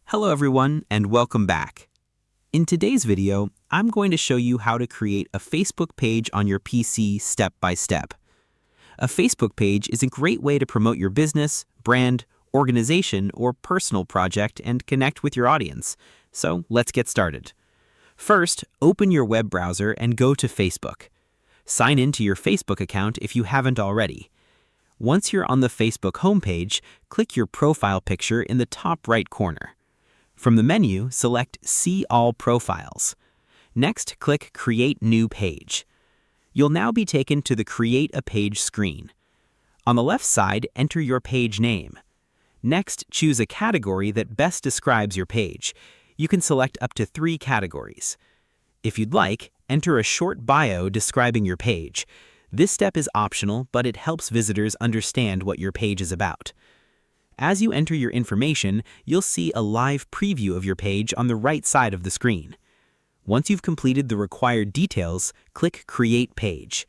Hello everyone and welcome back. In today's video, I'm going to show you how to create a Facebook page on your PC step by step. A Facebook page is a great way to promote your business, brand, organization, or personal project and connect with your audience. So let's get started. First, open your web browser and go to Facebook. Sign in to your Facebook account if you haven't already. Once you're on the Facebook homepage, click your profile picture in the top right corner. From the menu, select See All Profiles. Next, click Create New Page. You'll now be taken to the Create a Page screen. On the left side, enter your page name. Next, choose a category that best describes your page. You can select up to 3 categories. If you'd like, enter a short bio describing your page. This step is optional, but it helps visitors understand what your page is about. As you enter your information, you'll see a live preview of your page on the right side of the screen. Once you've completed the required details, click Create Page.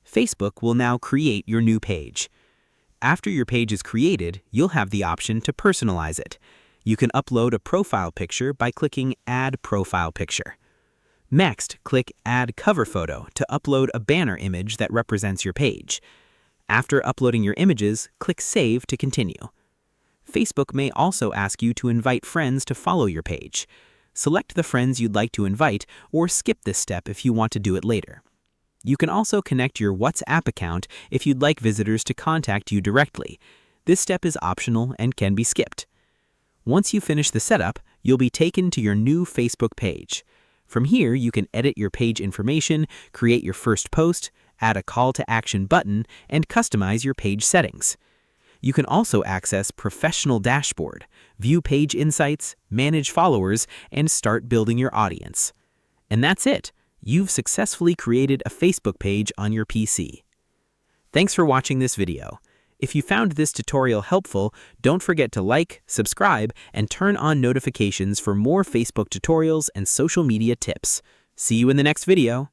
Facebook will now create your new page. After your page is created, you'll have the option to personalize it. You can upload a profile picture by clicking Add Profile Picture. Next, click Add Cover Photo to upload a banner image that represents your page. After uploading your images, click Save to continue. Facebook may also ask you to invite friends to follow your page. Select the friends you'd like to invite or skip this step if you want to do it later. You can also connect your WhatsApp account if you'd like visitors to contact you directly. This step is optional and can be skipped. Once you finish the setup, you'll be taken to your new Facebook page. From here, you can edit your page information, create your first post, add a call to action button, and customize your page settings. You can also access Professional Dashboard, view page insights, manage followers, and start building your audience. And that's it. You've successfully created a Facebook page on your PC. Thanks for watching this video. If you found this tutorial helpful, don't forget to like, subscribe, and turn on notifications for more Facebook tutorials and social media tips. See you in the next video.